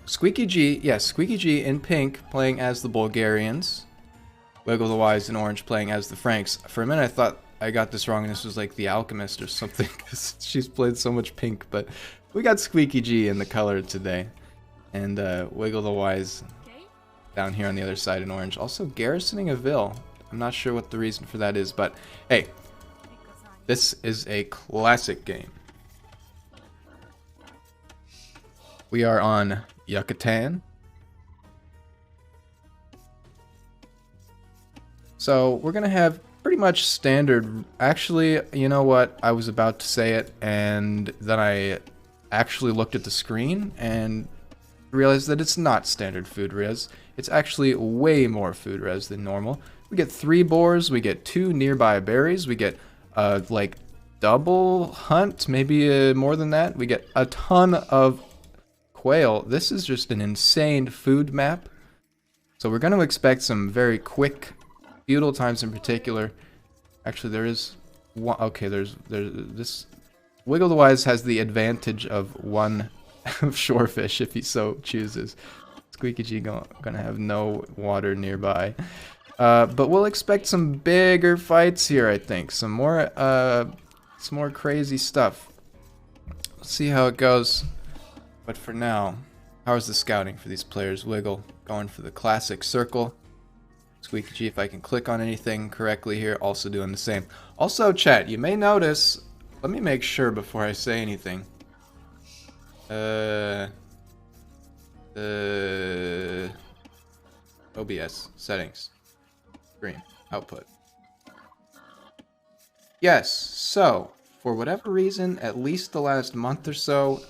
squeekyg, yes, squeekyg in pink playing as the Bulgarians. WiggleTheWise in orange playing as the Franks. For a minute I thought I got this wrong and this was like the Alchemist or something because she's played so much pink, but we got squeekyg in the color today. And WiggleTheWise down here on the other side in orange. Also garrisoning a Ville. I'm not sure what the reason for that is, but hey, this is a classic game. We are on Yucatan. So we're gonna have pretty much standard. Actually, you know what? I was about to say it, and then I actually looked at the screen and realized that it's not standard food res. It's actually way more food res than normal. We get 3 boars, we get 2 nearby berries, we get like double hunt, maybe more than that. We get a ton of quail. This is just an insane food map. So we're going to expect some very quick feudal times in particular. Actually, there is one. Okay, there's this. WiggleTheWise has the advantage of 1 shorefish if he so chooses. squeekyg gonna have no water nearby. But we'll expect some bigger fights here, I think. Some more crazy stuff. Let's see how it goes. But for now, how's the scouting for these players? Wiggle going for the classic circle. squeekyg, if I can click on anything correctly here, also doing the same. Also, chat, you may notice, let me make sure before I say anything. OBS, settings, screen, output. Yes, so, for whatever reason, at least the last month or so,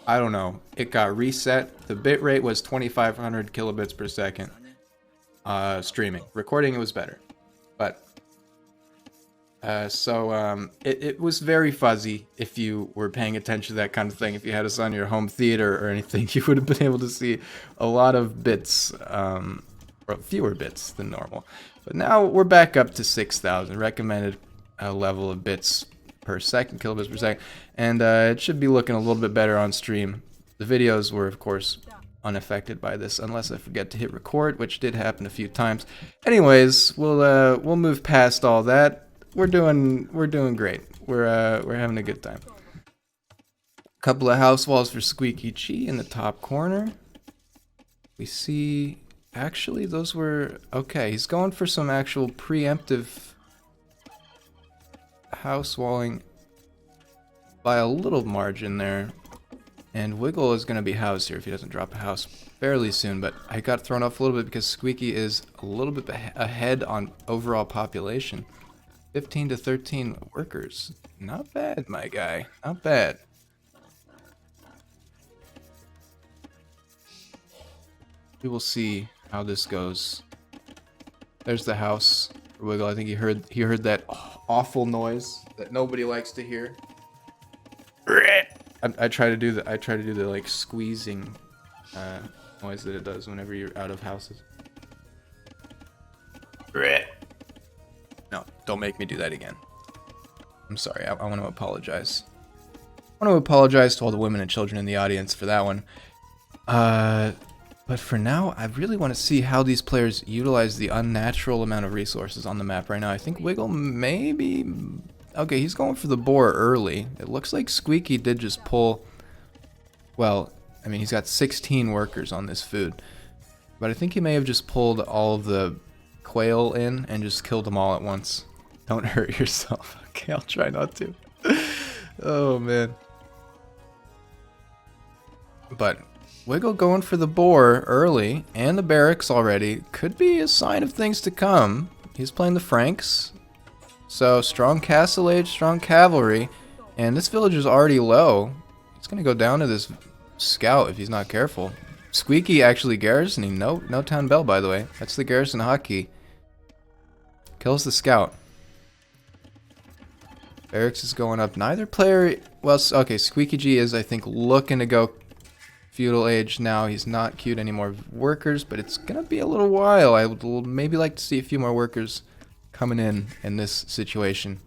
I don't know, it got reset. The bitrate was 2500 kilobits per second. Streaming. Recording it was better. But, it was very fuzzy if you were paying attention to that kind of thing. If you had us on your home theater or anything, you would have been able to see a lot of bits, or fewer bits than normal. But now we're back up to 6,000 recommended level of bits per second, kilobits per second, and it should be looking a little bit better on stream. The videos were, of course, unaffected by this, unless I forget to hit record, which did happen a few times. Anyways, we'll move past all that. We're doing great. We're having a good time. Couple of house walls for squeekyg in the top corner. We see, actually, those were okay. He's going for some actual preemptive house walling by a little margin there. And Wiggle is going to be housed here if he doesn't drop a house fairly soon, but I got thrown off a little bit because Squeaky is a little bit ahead on overall population. 15 to 13 workers. Not bad, my guy. Not bad. We will see how this goes. There's the house for Wiggle. I think he heard that awful noise that nobody likes to hear. I try to do the like squeezing noise that it does whenever you're out of houses. No, don't make me do that again. I'm sorry. I want to apologize. I want to apologize to all the women and children in the audience for that one. But for now, I really want to see how these players utilize the unnatural amount of resources on the map right now. I think Wiggle maybe... Okay, he's going for the boar early. It looks like Squeaky did just pull... Well, I mean, he's got 16 workers on this food. But I think he may have just pulled all of the quail in and just killed them all at once. Don't hurt yourself. Okay, I'll try not to. Oh, man. But Wiggle going for the boar early and the barracks already could be a sign of things to come. He's playing the Franks. So, strong castle age, strong cavalry, and this village is already low. It's going to go down to this scout if he's not careful. Squeaky actually garrisoning. No town bell, by the way. That's the garrison hotkey. Kills the scout. Barracks is going up. Neither player... Well, okay, squeekyg is, I think, looking to go feudal age now. He's not queued any more workers, but it's going to be a little while. I would maybe like to see a few more workers coming in this situation,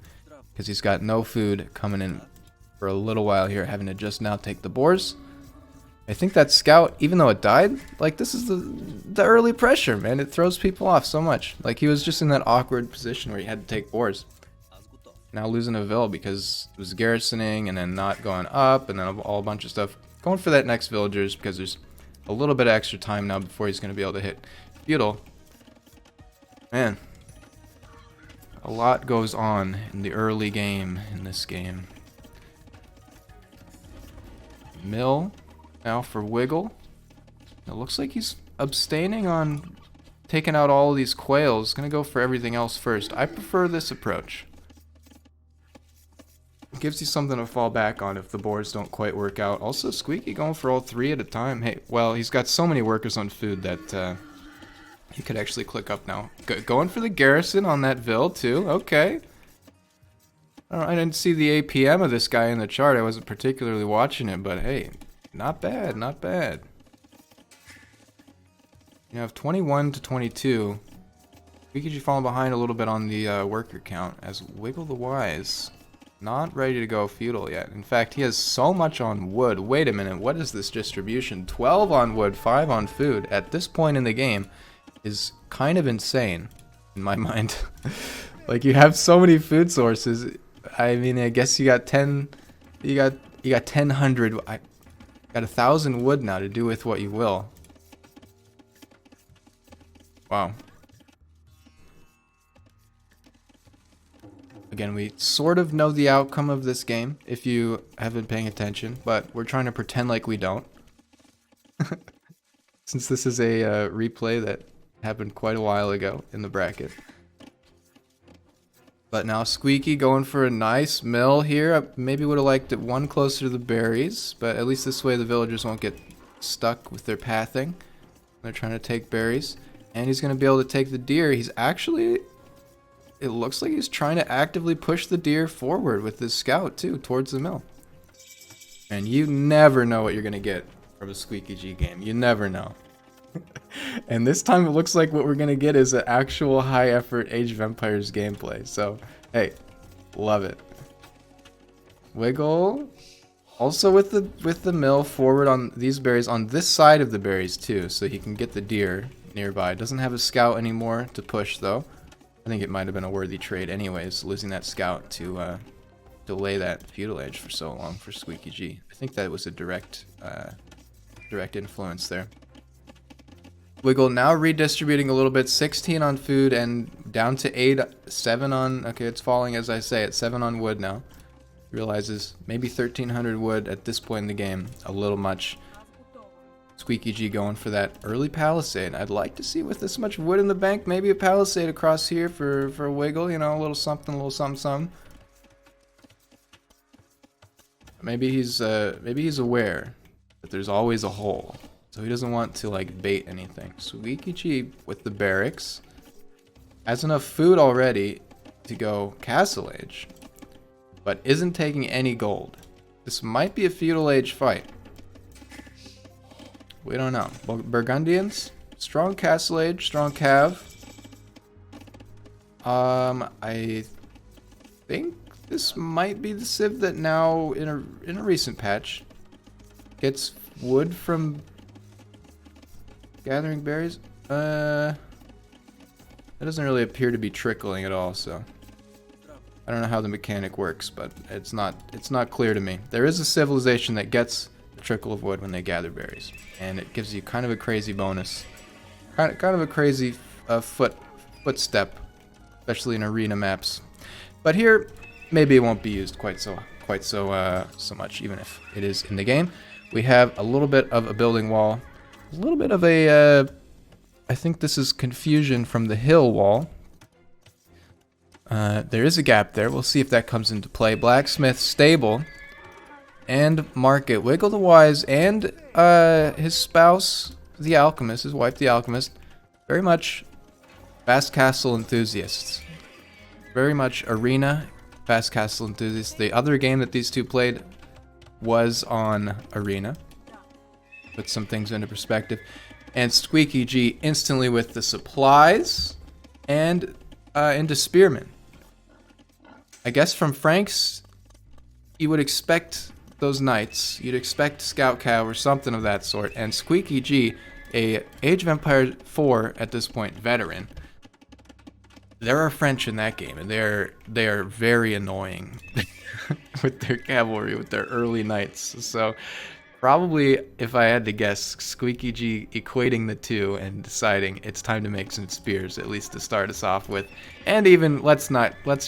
because he's got no food coming in for a little while here, having to just now take the boars. I think that scout, even though it died, like, this is the early pressure, man. It throws people off so much. Like, he was just in that awkward position where he had to take boars. Now losing a vill because it was garrisoning and then not going up and then a bunch of stuff. Going for that next villagers because there's a little bit of extra time now before he's going to be able to hit feudal. Man, a lot goes on in the early game in this game. Mill now for Wiggle. It looks like he's abstaining on taking out all of these quails. Gonna go for everything else first. I prefer this approach. It gives you something to fall back on if the boards don't quite work out. Also, Squeaky going for all 3 at a time. Hey, well, he's got so many workers on food that he could actually click up now. Going for the garrison on that vill too. Okay. I didn't see the APM of this guy in the chart. I wasn't particularly watching it, but hey, not bad, not bad. You have 21 to 22. Squeaky falling behind a little bit on the worker count as WiggleTheWise not ready to go feudal yet. In fact, he has so much on wood. Wait a minute, what is this distribution? 12 on wood, 5 on food at this point in the game is kind of insane in my mind. Like, you have so many food sources. I mean, I guess you got 10. You got 1,000. I got 1,000 wood now to do with what you will. Wow. Again, we sort of know the outcome of this game if you have been paying attention, but we're trying to pretend like we don't. Since this is a replay that happened quite a while ago in the bracket. But now Squeaky going for a nice mill here. I maybe would have liked it one closer to the berries, but at least this way the villagers won't get stuck with their pathing. They're trying to take berries. And he's going to be able to take the deer. He's actually... It looks like he's trying to actively push the deer forward with this scout too, towards the mill. And you never know what you're going to get from a squeekyg game. You never know. And this time it looks like what we're going to get is an actual high effort Age of Empires gameplay. So, hey, love it. Wiggle. Also with the mill forward on these berries, on this side of the berries too, so he can get the deer nearby. Doesn't have a scout anymore to push though. I think it might have been a worthy trade anyways, losing that scout to delay that feudal age for so long for squeekyg. I think that was a direct influence there. Wiggle now redistributing a little bit, 16 on food and down to 8, 7 on, okay, it's falling as I say, it's 7 on wood now. Realizes maybe 1,300 wood at this point in the game, a little much. squeekyg going for that early palisade. I'd like to see with this much wood in the bank, maybe a palisade across here for Wiggle, you know, a little something, something. Maybe he's aware that there's always a hole. So he doesn't want to like bait anything. Squeaky with the barracks has enough food already to go castle age, but isn't taking any gold. This might be a feudal age fight. We don't know. Burgundians, strong castle age, strong cav. I think this might be the civ that now in a recent patch gets wood from gathering berries. That doesn't really appear to be trickling at all, so I don't know how the mechanic works, but it's not clear to me. There is a civilization that gets a trickle of wood when they gather berries, and it gives you kind of a crazy bonus, kind of a crazy footstep, especially in arena maps. But here, maybe it won't be used quite so much, even if it is in the game. We have a little bit of a building wall. A little bit of a, I think this is confusion from the hill wall. There is a gap there. We'll see if that comes into play. Blacksmith stable and market. WiggleTheWise and his spouse, the alchemist, his wife, the alchemist, very much fast castle enthusiasts. Very much arena fast castle enthusiasts. The other game that these two played was on arena. Put some things into perspective. And squeakyg instantly with the supplies and into spearmen. I guess from Frank's, you would expect those knights, you'd expect Scout Cav or something of that sort, and squeekyg, a Age of Empires 4 at this point veteran. There are French in that game, and they are very annoying with their cavalry, with their early knights. So probably, if I had to guess, squeekyg equating the two and deciding it's time to make some spears, at least to start us off with. And even, let's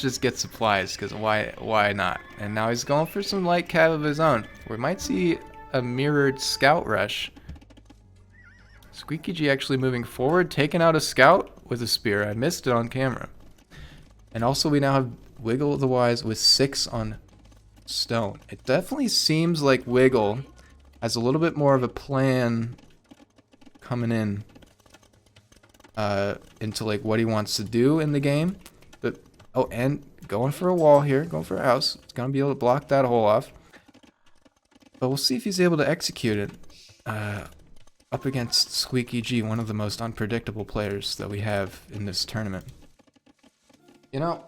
just get supplies, because why not? And now he's going for some light cav of his own. We might see a mirrored scout rush. squeekyg actually moving forward, taking out a scout with a spear. I missed it on camera. And also we now have WiggleTheWise with 6 on stone. It definitely seems like Wiggle has a little bit more of a plan coming in into like what he wants to do in the game. But oh, and going for a wall here, going for a house. It's gonna be able to block that hole off. But we'll see if he's able to execute it up against squeekyg, one of the most unpredictable players that we have in this tournament. You know,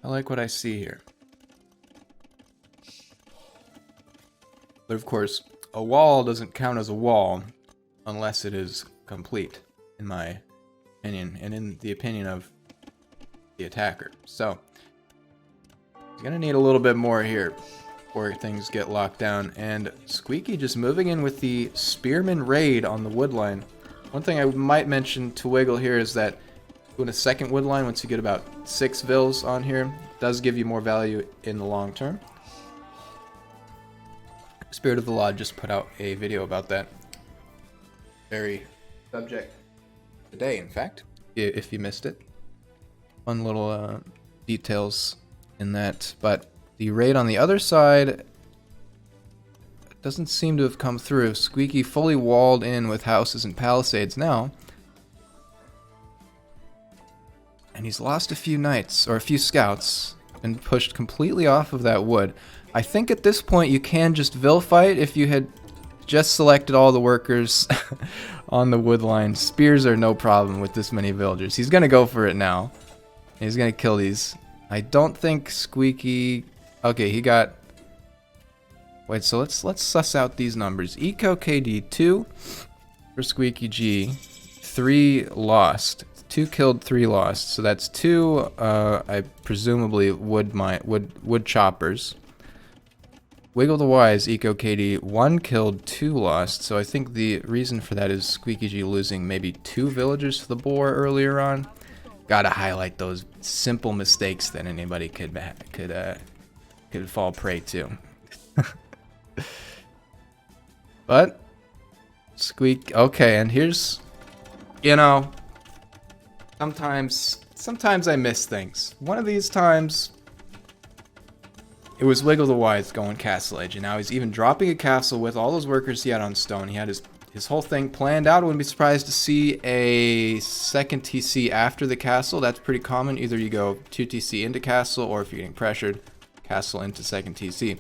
I like what I see here. But of course, a wall doesn't count as a wall unless it is complete, in my opinion, and in the opinion of the attacker. So, he's gonna need a little bit more here before things get locked down. And Squeaky just moving in with the Spearman Raid on the wood line. One thing I might mention to Wiggle here is that doing a second wood line, once you get about 6 vills on here, does give you more value in the long term. Spirit of the Law just put out a video about that very subject today, in fact, if you missed it. Fun little details in that. But the raid on the other side doesn't seem to have come through. Squeaky fully walled in with houses and palisades now. And he's lost a few knights, or a few scouts, and pushed completely off of that wood. I think at this point you can just vill fight if you had just selected all the workers on the wood line. Spears are no problem with this many villagers. He's going to go for it now. He's going to kill these. I don't think Squeaky... Okay, he got... Wait, so let's suss out these numbers. Eco KD 2 for squeekyg, 3 lost. 2 killed, 3 lost. So that's 2, I presumably wood choppers. WiggleTheWise, Eco KD, 1 killed, 2 lost. So I think the reason for that is squeekyg losing maybe 2 villagers to the boar earlier on. Gotta highlight those simple mistakes that anybody could fall prey to. But okay, and here's, you know, sometimes I miss things. One of these times it was WiggleTheWise going Castle Age, and now he's even dropping a castle with all those workers he had on stone. He had his whole thing planned out. I wouldn't be surprised to see a second TC after the castle. That's pretty common. Either you go 2 TC into castle, or if you're getting pressured, castle into second TC.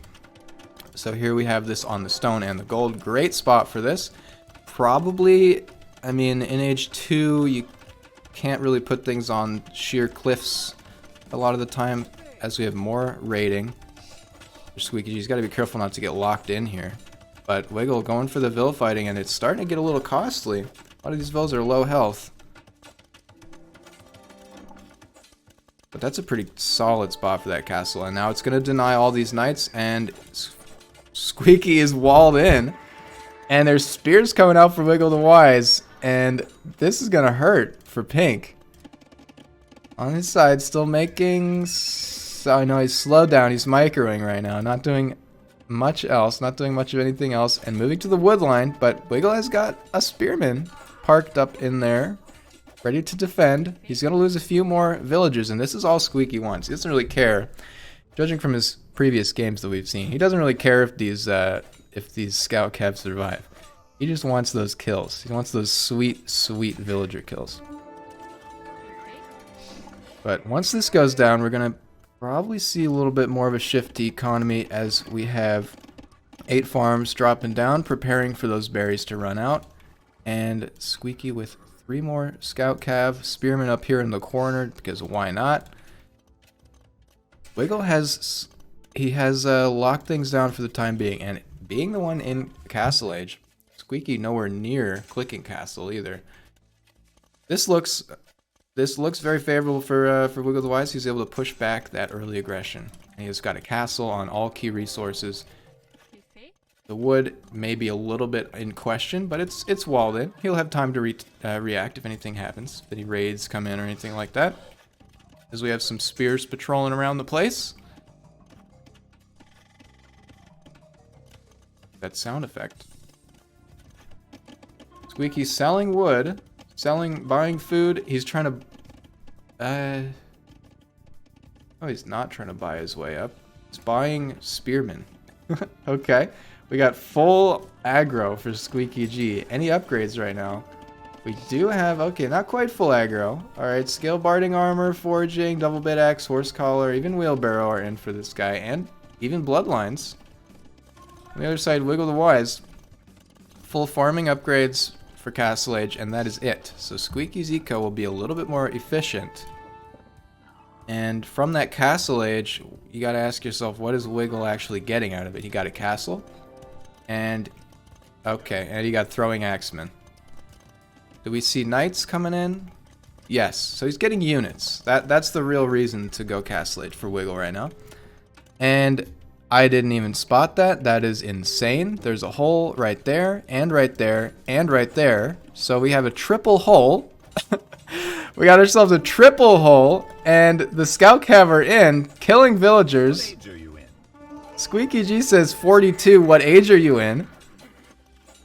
So here we have this on the stone and the gold. Great spot for this. Probably, I mean, in Age 2, you can't really put things on sheer cliffs a lot of the time, as we have more raiding. Squeaky's got to be careful not to get locked in here. But Wiggle going for the vill fighting, and it's starting to get a little costly. A lot of these vills are low health. But that's a pretty solid spot for that castle. And now it's going to deny all these knights, and Squeaky is walled in. And there's spears coming out for WiggleTheWise, and this is going to hurt for Pink. On his side, still making... So I know he's slowed down, he's microing right now, not doing much else, not doing much of anything else, and moving to the wood line, but Wiggle has got a spearman parked up in there, ready to defend. He's going to lose a few more villagers, and this is all Squeaky wants. He doesn't really care. Judging from his previous games that we've seen, he doesn't really care if these scout cavs survive. He just wants those kills. He wants those sweet, sweet villager kills. But once this goes down, we're going to probably see a little bit more of a shift to economy, as we have 8 farms dropping down, preparing for those berries to run out. And Squeaky with 3 more scout cav, spearmen up here in the corner, because why not? Wiggle has locked things down for the time being, and being the one in Castle Age, Squeaky nowhere near clicking Castle either. This looks very favorable for WiggleTheWise. He's able to push back that early aggression. And he's got a castle on all key resources. The wood may be a little bit in question, but it's walled in. He'll have time to react if anything happens, if any raids come in or anything like that. As we have some spears patrolling around the place. That sound effect. Squeaky's selling wood, buying food. He's trying to, oh, he's not trying to buy his way up. He's buying spearmen. Okay, we got full aggro for squeekyg. Any upgrades right now? We do have, okay, not quite full aggro. Alright, scale barding armor, foraging, double bit axe, horse collar, even wheelbarrow are in for this guy, and even bloodlines. On the other side, WiggleTheWise. Full farming upgrades for Castle Age, and that is it. So Squeaky's eco will be a little bit more efficient. And from that Castle Age, you gotta ask yourself, what is Wiggle actually getting out of it? He got a castle, and, okay, and he got throwing axemen. Do we see knights coming in? Yes, so he's getting units. That's the real reason to go Castle Age for Wiggle right now. And I didn't even spot that. That is insane. There's a hole right there, and right there, and right there. So we have a triple hole. We got ourselves a triple hole, and the scout cav are in, killing villagers. What age are you in? squeekyg says 42, what age are you in?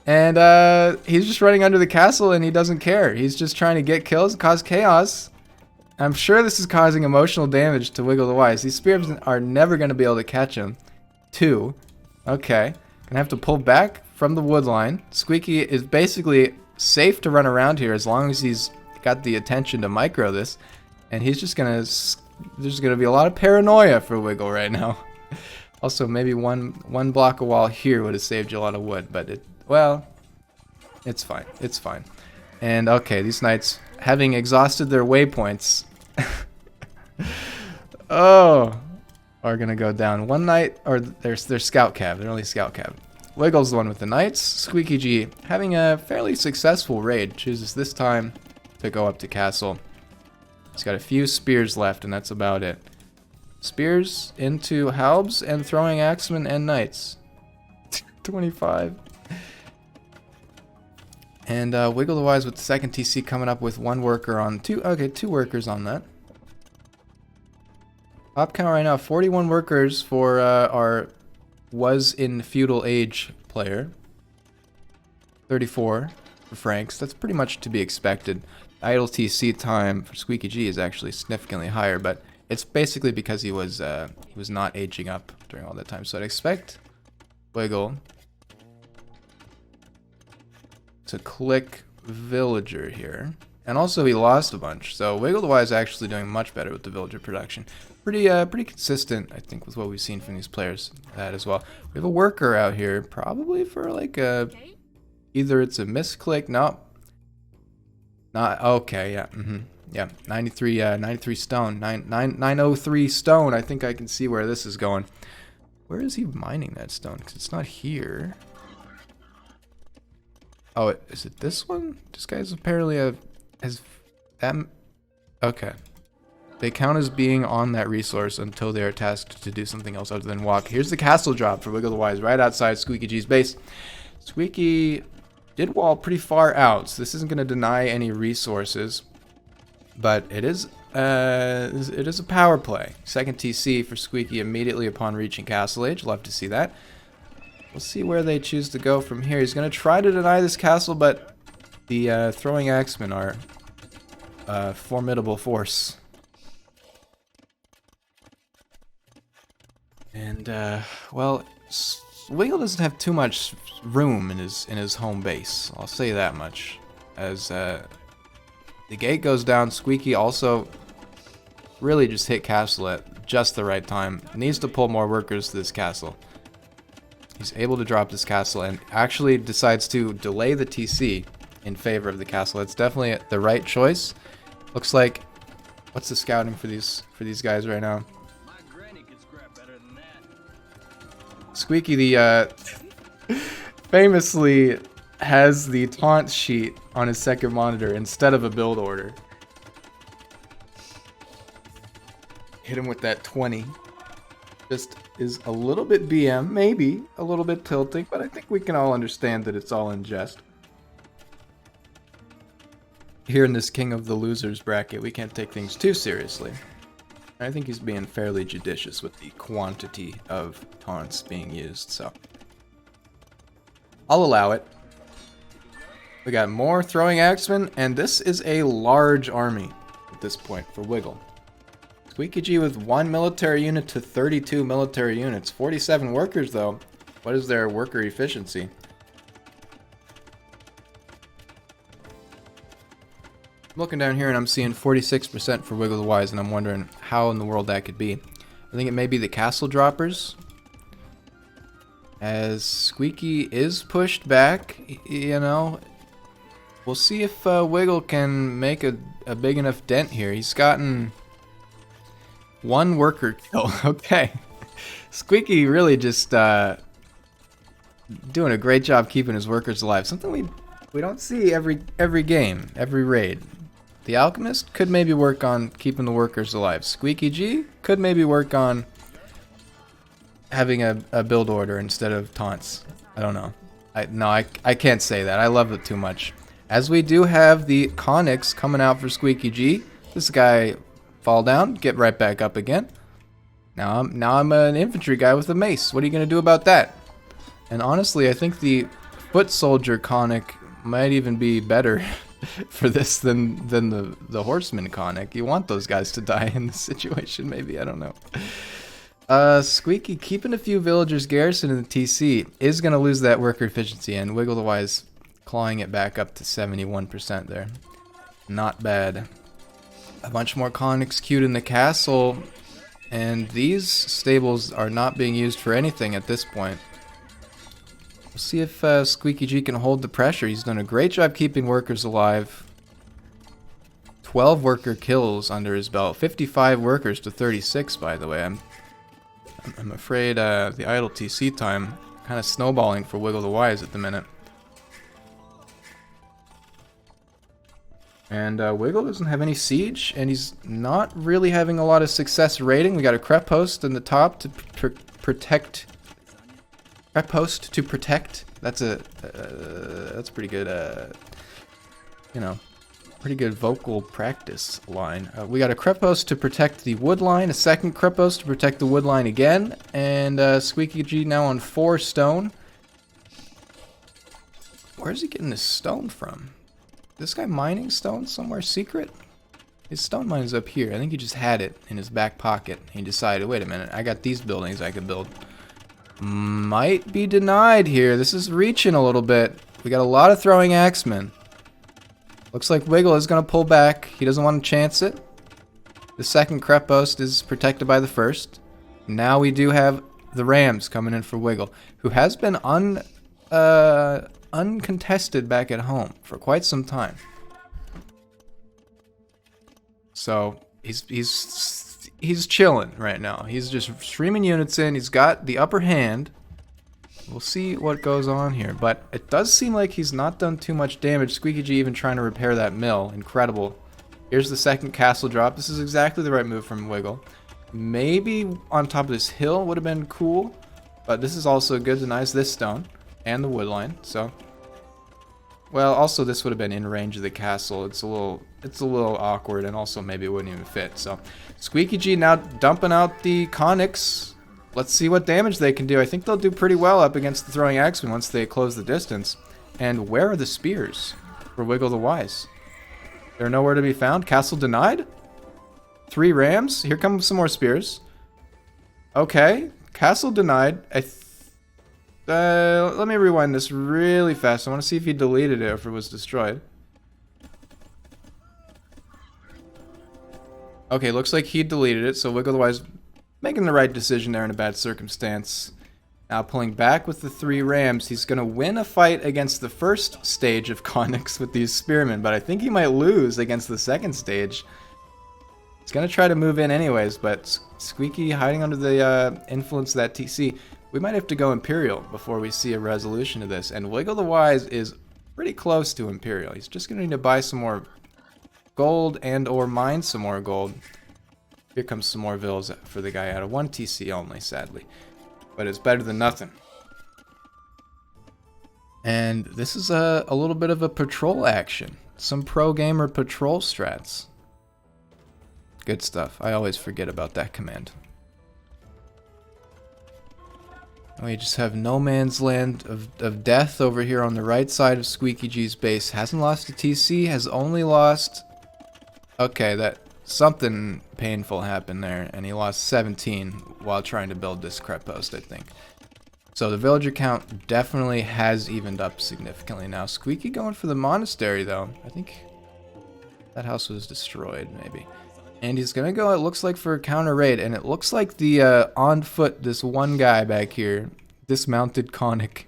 And he's just running under the castle and he doesn't care. He's just trying to get kills and cause chaos. I'm sure this is causing emotional damage to WiggleTheWise. These spears are never going to be able to catch him. 2. Okay. Gonna have to pull back from the wood line. Squeaky is basically safe to run around here as long as he's got the attention to micro this. And he's just gonna... There's gonna be a lot of paranoia for Wiggle right now. Also, maybe one block of wall here would have saved you a lot of wood, but it... Well, it's fine. It's fine. And okay, these knights, having exhausted their waypoints, oh, are gonna go down. One knight, or they're scout cav. They're only scout cav. Wiggle's the one with the knights. squeakyg, having a fairly successful raid, chooses this time to go up to castle. He's got a few spears left, and that's about it. Spears into halbs and throwing axemen and knights. 25. And WiggleTheWise with the second TC coming up with one worker on two. Okay, 2 workers on that. Top count right now, 41 workers for our was in feudal age player. 34 for Franks. That's pretty much to be expected. Idle TC time for squeakyg is actually significantly higher, but it's basically because he was not aging up during all that time. So I'd expect Wiggle to click villager here. And also he lost a bunch, so WiggleTheWise is actually doing much better with the villager production. Pretty consistent, I think, with what we've seen from these players. That as well. We have a worker out here, probably for like a... Either it's a misclick, no. Not, okay, yeah, yeah, 93 stone, 903 stone. I think I can see where this is going. Where is he mining that stone? Because it's not here. Oh, is it this one? This guy's apparently has that. Okay. They count as being on that resource until they are tasked to do something else other than walk. Here's the castle drop for WiggleTheWise right outside squeakyg's base. Squeaky did wall pretty far out, so this isn't going to deny any resources. But it is a power play. Second TC for Squeaky immediately upon reaching Castle Age. Love to see that. We'll see where they choose to go from here. He's going to try to deny this castle, but the throwing axemen are a formidable force. And, well, Wiggle doesn't have too much room in his home base. I'll say that much. As the gate goes down, Squeaky also really just hit castle at just the right time. Needs to pull more workers to this castle. He's able to drop this castle and actually decides to delay the TC in favor of the castle. It's definitely the right choice. Looks like, what's the scouting for these guys right now? Squeaky, the famously has the taunt sheet on his second monitor instead of a build order. Hit him with that 20. Just is a little bit BM, maybe a little bit tilting, but I think we can all understand that it's all in jest. Here in this King of the Losers bracket, we can't take things too seriously. I think he's being fairly judicious with the quantity of taunts being used, so I'll allow it. We got more throwing axemen, and this is a large army at this point for Wiggle. squeekyg with 1 military unit to 32 military units. 47 workers, though. What is their worker efficiency? I'm looking down here and I'm seeing 46% for WiggleTheWise, and I'm wondering how in the world that could be. I think it may be the castle droppers. As Squeaky is pushed back, you know, we'll see if Wiggle can make a big enough dent here. He's gotten 1 worker kill. Okay. Squeaky really just doing a great job keeping his workers alive. Something we don't see every game, every raid. The Alchemist could maybe work on keeping the workers alive. squeekyg could maybe work on having a build order instead of taunts. I don't know. I can't say that. I love it too much. As we do have the Conics coming out for squeekyg. This guy fall down, get right back up again. Now I'm an infantry guy with a mace. What are you gonna do about that? And honestly, I think the foot soldier Conic might even be better for this than the horseman Conic. You want those guys to die in this situation, maybe. I don't know. Squeaky keeping a few villagers garrisoned in the TC is gonna lose that worker efficiency, and WiggleTheWise clawing it back up to 71% there. Not bad. A bunch more Conics queued in the castle, and these stables are not being used for anything at this point. We'll see if squeekyg can hold the pressure. He's done a great job keeping workers alive. 12 worker kills under his belt. 55 workers to 36, by the way. I'm afraid the idle TC time kind of snowballing for WiggleTheWise at the minute. And Wiggle doesn't have any siege, and he's not really having a lot of success raiding. We got a crep post in the top to protect. Crep post to protect. That's pretty good. You know, pretty good vocal practice line. We got a crep post to protect the wood line, a second crep post to protect the wood line again, and squeekyg now on 4 stone. Where's he getting this stone from? This guy mining stone somewhere secret? His stone mine is up here. I think he just had it in his back pocket. He decided, wait a minute, I got these buildings I could build. Might be denied here. This is reaching a little bit. We got a lot of throwing axemen. Looks like Wiggle is going to pull back. He doesn't want to chance it. The second crep post is protected by the first. Now we do have the Rams coming in for Wiggle, who has been uncontested back at home for quite some time. So he's chilling right now. He's just streaming units in. He's got the upper hand. We'll see what goes on here, but it does seem like he's not done too much damage. squeekyg even trying to repair that mill. Incredible. Here's the second castle drop. This is exactly the right move from Wiggle. Maybe on top of this hill would have been cool, but this is also good. Denies this stone and the wood line. So, well, also this would have been in range of the castle. It's a little awkward, and also maybe it wouldn't even fit. So squeekyg now dumping out the Conics. Let's see what damage they can do. I think they'll do pretty well up against the throwing axemen once they close the distance. And where are the spears for WiggleTheWise? They're nowhere to be found. Castle denied. 3 rams. Here come some more spears. Okay, castle denied. Let me rewind this really fast. I want to see if he deleted it or if it was destroyed. Okay, looks like he deleted it, so WiggleTheWise making the right decision there in a bad circumstance. Now pulling back with the 3 rams. He's going to win a fight against the first stage of Conics with these spearmen, but I think he might lose against the second stage. He's going to try to move in anyways, but Squeaky hiding under the influence of that TC. We might have to go Imperial before we see a resolution to this. And WiggleTheWise is pretty close to Imperial. He's just going to need to buy some more gold and or mine some more gold. Here comes some more vills for the guy out of 1 TC only, sadly. But it's better than nothing. And this is a little bit of a patrol action. Some pro gamer patrol strats. Good stuff. I always forget about that command. We just have no man's land of death over here on the right side of squeekyg's base. Hasn't lost a TC, has only lost... Okay, that something painful happened there, and he lost 17 while trying to build this crep post, I think. So the villager count definitely has evened up significantly now. Squeaky going for the monastery, though. I think that house was destroyed, maybe. And he's gonna go, it looks like, for a counter raid, and it looks like the on foot, this one guy back here, dismounted Conic.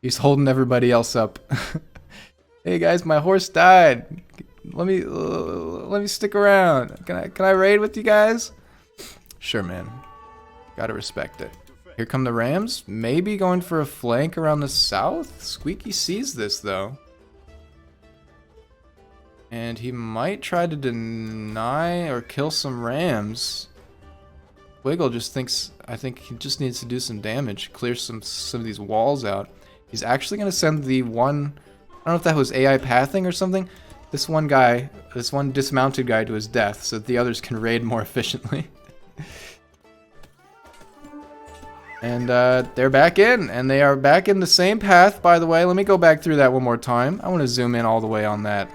He's holding everybody else up. Hey guys, my horse died. Let me stick around. Can I raid with you guys? Sure, man. Gotta respect it. Here come the Rams. Maybe going for a flank around the south. Squeaky sees this though. And he might try to deny or kill some Rams. Wiggle just thinks, I think he just needs to do some damage, clear some of these walls out. He's actually going to send the one, I don't know if that was AI pathing or something, this one guy, this one dismounted guy to his death so that the others can raid more efficiently. And they're back in, and they are back in the same path, by the way. Let me go back through that one more time. I want to zoom in all the way on that.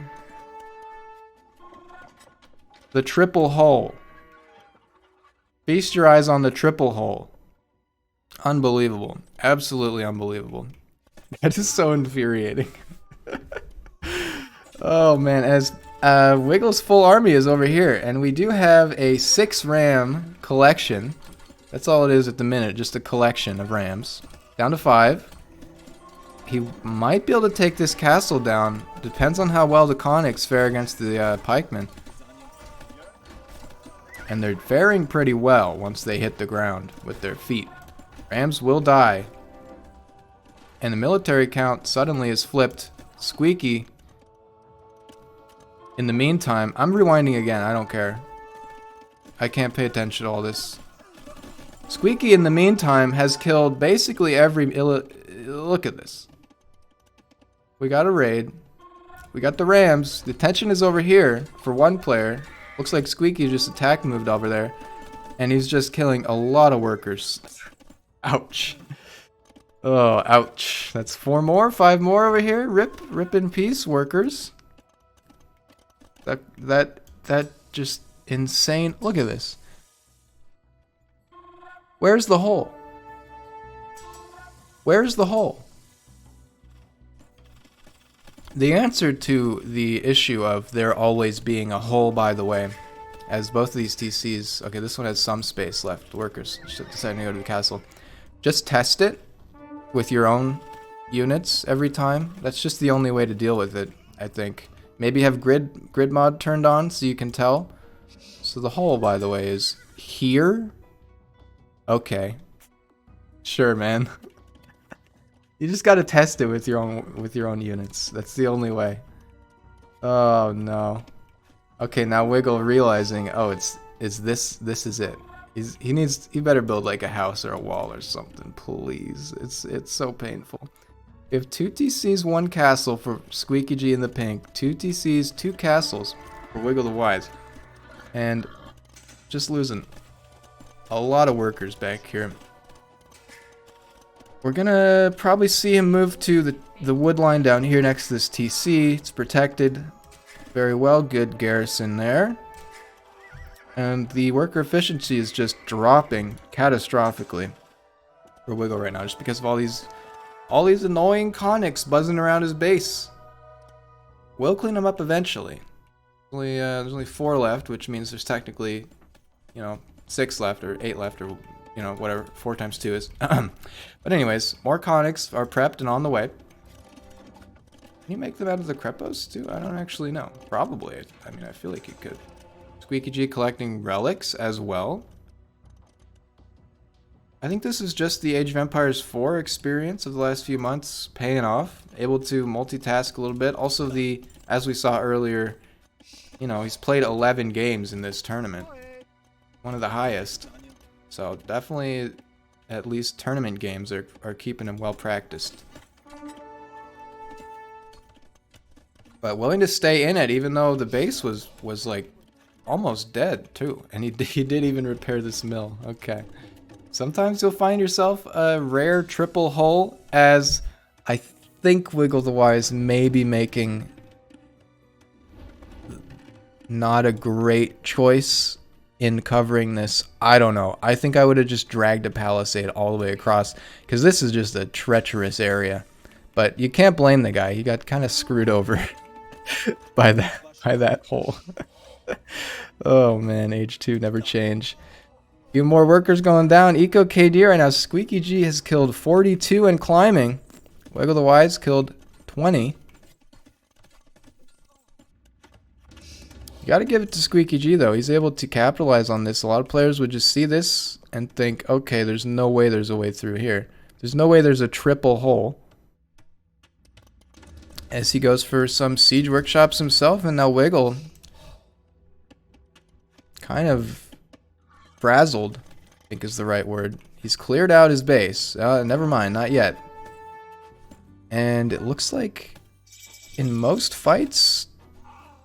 The triple hole. Feast your eyes on the triple hole. Unbelievable. Absolutely unbelievable. That is so infuriating. Oh man, as Wiggle's full army is over here, and we do have a 6 ram collection. That's all it is at the minute, just a collection of rams. Down to 5. He might be able to take this castle down. Depends on how well the Conics fare against the pikemen. And they're faring pretty well once they hit the ground with their feet. Rams will die. And the military count suddenly is flipped. Squeaky. In the meantime, I'm rewinding again, I don't care. I can't pay attention to all this. Squeaky, in the meantime, has killed basically every... Look at this. We got a raid. We got the Rams. The tension is over here for one player. Looks like Squeaky just attack moved over there. And he's just killing a lot of workers. Ouch. Oh, ouch. That's 4 more, 5 more over here. Rip in peace, workers. That just insane. Look at this. Where's the hole? Where's the hole? The answer to the issue of there always being a hole, by the way, as both of these TCs, okay, this one has some space left, workers deciding to go to the castle. Just test it with your own units every time. That's just the only way to deal with it, I think. Maybe have grid mod turned on so you can tell. So the hole, by the way, is here. Okay. Sure, man. You just gotta test it with your own units. That's the only way. Oh no. Okay, now Wiggle realizing, oh, this is it. He better build like a house or a wall or something, please. It's so painful. We have 2 TCs, 1 castle for Squeaky G in the pink. 2 TCs, 2 castles for WiggleTheWise. And just losing a lot of workers back here. We're gonna probably see him move to the wood line down here next to this TC. It's protected very well. Good garrison there. And the worker efficiency is just dropping catastrophically for Wiggle right now, just because of all these annoying Conics buzzing around his base. We'll clean them up eventually. There's only 4 left, which means there's technically, 6 left or 8 left or whatever 4 times 2 is. But anyways, more Conics are prepped and on the way. Can you make them out of the Crepos too? I don't actually know. Probably. I mean, I feel like you could. Squeaky G collecting relics as well. I think this is just the Age of Empires 4 experience of the last few months paying off. Able to multitask a little bit. Also as we saw earlier, you know, he's played 11 games in this tournament. One of the highest. So definitely at least tournament games are keeping him well practiced. But willing to stay in it even though the base was like almost dead too. And he did even repair this mill. Okay. Sometimes you'll find yourself a rare triple hull, as I think WiggleTheWise may be making not a great choice in covering this. I don't know. I think I would have just dragged a palisade all the way across, because this is just a treacherous area. But you can't blame the guy. He got kind of screwed over by that hole. Oh man, Age 2 never change. Few more workers going down. Eco KD right now. squeekyg has killed 42 and climbing. WiggleTheWise killed 20. You gotta give it to squeekyg though. He's able to capitalize on this. A lot of players would just see this and think, okay, there's no way there's a way through here. There's no way there's a triple hole. As he goes for some siege workshops himself, and now Wiggle kind of frazzled, I think is the right word. He's cleared out his base. Never mind, not yet. And it looks like in most fights,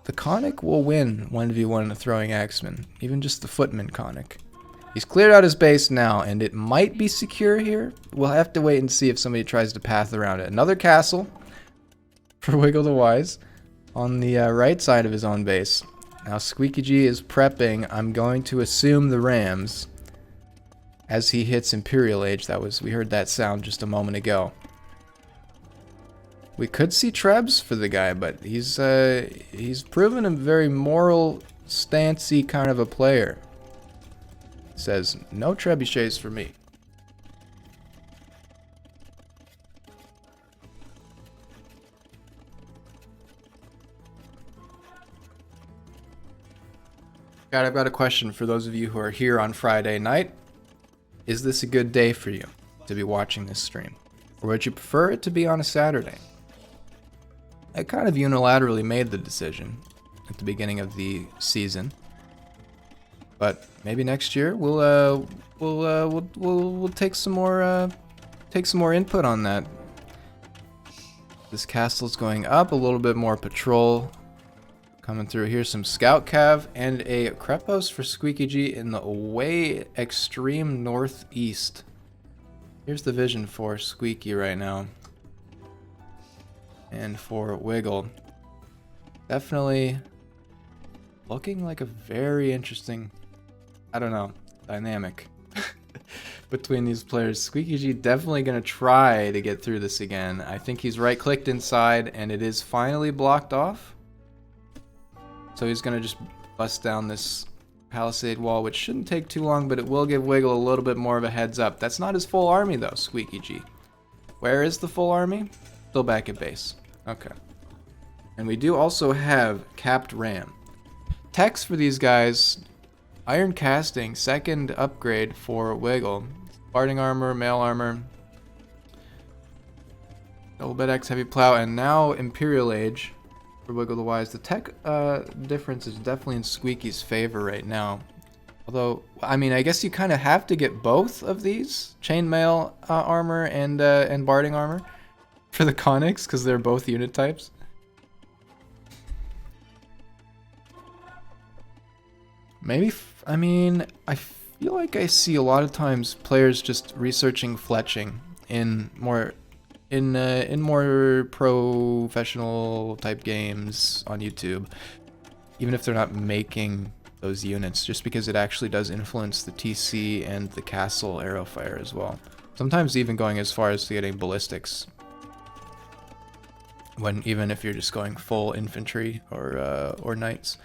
the Conic will win 1v1 the throwing axeman. Even just the footman Conic. He's cleared out his base now, and it might be secure here. We'll have to wait and see if somebody tries to path around it. Another castle for WiggleTheWise on the right side of his own base. Now squeekyg is prepping, I'm going to assume, the rams as he hits Imperial Age. We heard that sound just a moment ago. We could see trebs for the guy, but he's proven a very moral, stancy kind of a player. Says no trebuchets for me. I've got a question for those of you who are here on Friday night. Is this a good day for you to be watching this stream? Or would you prefer it to be on a Saturday? I kind of unilaterally made the decision at the beginning of the season. But maybe next year we'll take some more input on that. This castle's going up, a little bit more patrol coming through here, some scout cav, and a crepos for squeekyg in the way extreme northeast. Here's the vision for Squeaky right now. And for Wiggle. Definitely looking like a very interesting, I don't know, dynamic between these players. squeekyg definitely going to try to get through this again. I think he's right-clicked inside, and it is finally blocked off. So he's going to just bust down this palisade wall, which shouldn't take too long, but it will give Wiggle a little bit more of a heads up. That's not his full army, though, squeekyg. Where is the full army? Still back at base. Okay. And we do also have capped ram. Techs for these guys, iron casting, second upgrade for Wiggle. Barding armor, mail armor, double bed X heavy plow, and now Imperial Age. For WiggleTheWise, the tech difference is definitely in Squeaky's favor right now. Although, I mean, I guess you kind of have to get both of these, chainmail armor and barding armor, for the Conics, because they're both unit types. Maybe, I mean, I feel like I see a lot of times players just researching fletching in more professional type games on YouTube, even if they're not making those units, just because it actually does influence the TC and the castle arrow fire as well. Sometimes even going as far as to getting ballistics, even if you're just going full infantry or knights.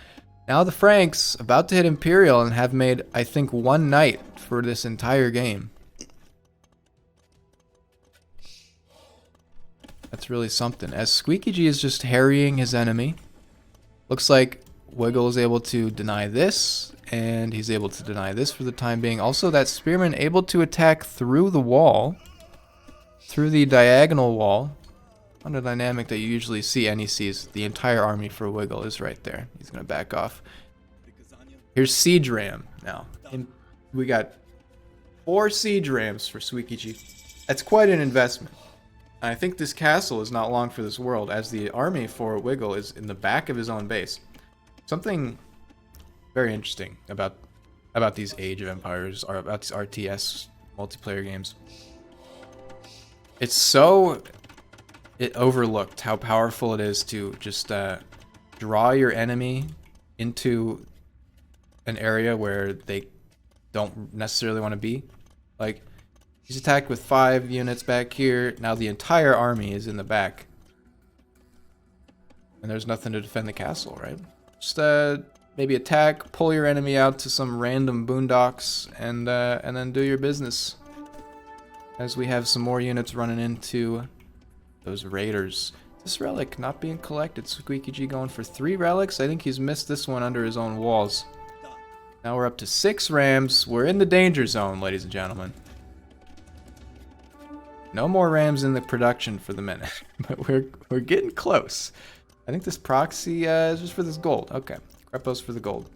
Now the Franks about to hit Imperial and have made, I think, one knight for this entire game. That's really something. As squeekyg is just harrying his enemy. Looks like Wiggle is able to deny this and he's able to deny this for the time being. Also, that spearman able to attack through the wall, through the diagonal wall. On a dynamic that you usually see, and he sees the entire army for Wiggle is right there. He's going to back off. Here's Siege Ram now. And we got 4 Siege Rams for squeekyg. That's quite an investment. And I think this castle is not long for this world, as the army for Wiggle is in the back of his own base. Something very interesting about these Age of Empires, or about these RTS multiplayer games. It's so... It overlooked how powerful it is to just draw your enemy into an area where they don't necessarily want to be. Like, he's attacked with 5 units back here. Now the entire army is in the back. And there's nothing to defend the castle, right? Just maybe attack, pull your enemy out to some random boondocks, and then do your business. As we have some more units running into those raiders. This relic not being collected. squeekyg going for 3 relics. I think he's missed this one under his own walls. Now we're up to 6 rams. We're in the danger zone, ladies and gentlemen. No more rams in the production for the minute, but we're getting close. I think this proxy is just for this gold. Okay, Crepos for the gold.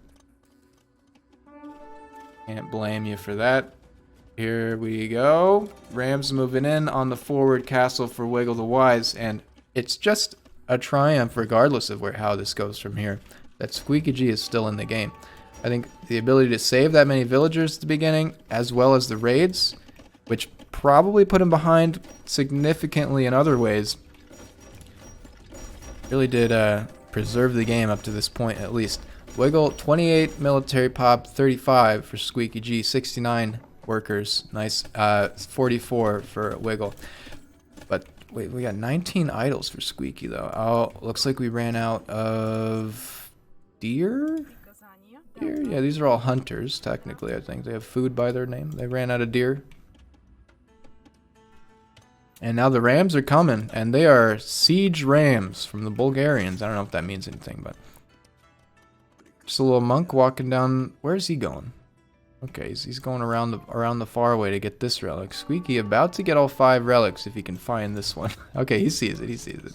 Can't blame you for that. Here we go. Rams moving in on the forward castle for WiggleTheWise, and it's just a triumph regardless of how this goes from here, that squeekyg is still in the game. I think the ability to save that many villagers at the beginning, as well as the raids, which probably put him behind significantly in other ways, really did preserve the game up to this point at least. Wiggle, 28 military pop, 35 for squeekyg, 69 workers, nice. 44 for Wiggle. But wait, we got 19 idols for squeaky though. Oh, looks like we ran out of deer? Deer? Yeah, these are all hunters technically. I think they have food by their name. They ran out of deer. And now the rams are coming, and they are siege rams from the Bulgarians. I don't know if that means anything, but just a little monk walking down. Where's he going? Okay, he's going around the far way to get this relic. Squeaky about to get all 5 relics if he can find this one. Okay, he sees it. He sees it.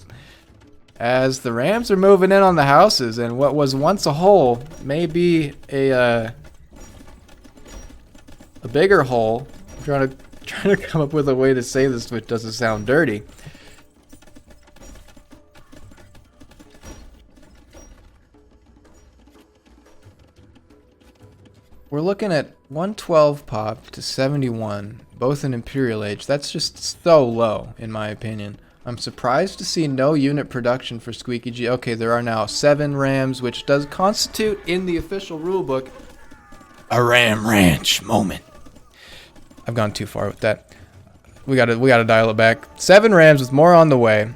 As the rams are moving in on the houses, and what was once a hole may be a bigger hole. I'm trying to come up with a way to say this which doesn't sound dirty. We're looking at 112 pop to 71, both in Imperial Age. That's just so low, in my opinion. I'm surprised to see no unit production for squeakyg. Okay, there are now 7 rams, which does constitute, in the official rulebook, a ram ranch moment. I've gone too far with that. We gotta dial it back. 7 rams with more on the way.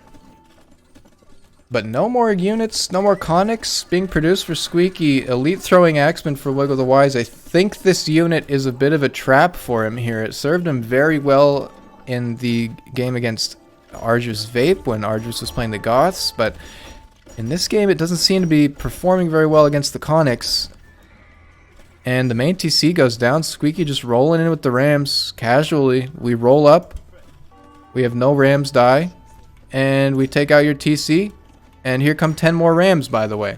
But no more units, no more conics being produced for squeaky. Elite throwing axeman for WiggleTheWise. I think this unit is a bit of a trap for him here. It served him very well in the game against Arduous Vape when Arduous was playing the Goths, but in this game it doesn't seem to be performing very well against the conics. And the main TC goes down. Squeaky just rolling in with the rams casually. We roll up. We have no rams die. And we take out your TC. And here come 10 more rams, by the way.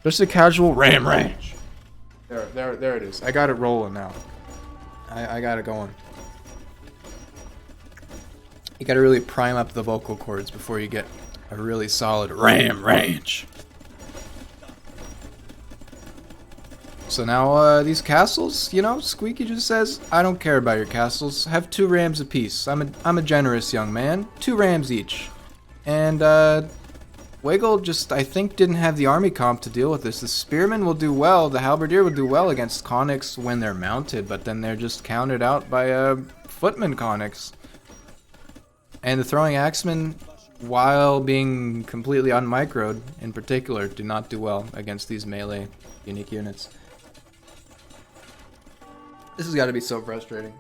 Just a casual ram ranch. There it is. I got it rolling now. I got it going. You gotta really prime up the vocal cords before you get a really solid ram ranch. So now these castles, you know, Squeaky just says, I don't care about your castles. Have 2 rams apiece. I'm a generous young man. 2 rams each. And Wiggle just, I think, didn't have the army comp to deal with this. The spearmen will do well, the halberdier will do well against conics when they're mounted, but then they're just counted out by footman conics. And the throwing axemen, while being completely unmicroed in particular, do not do well against these melee unique units. This has got to be so frustrating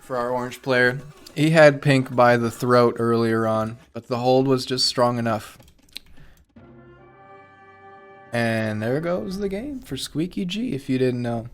for our orange player. He had pink by the throat earlier on, but the hold was just strong enough. And there goes the game for squeakyg, if you didn't know.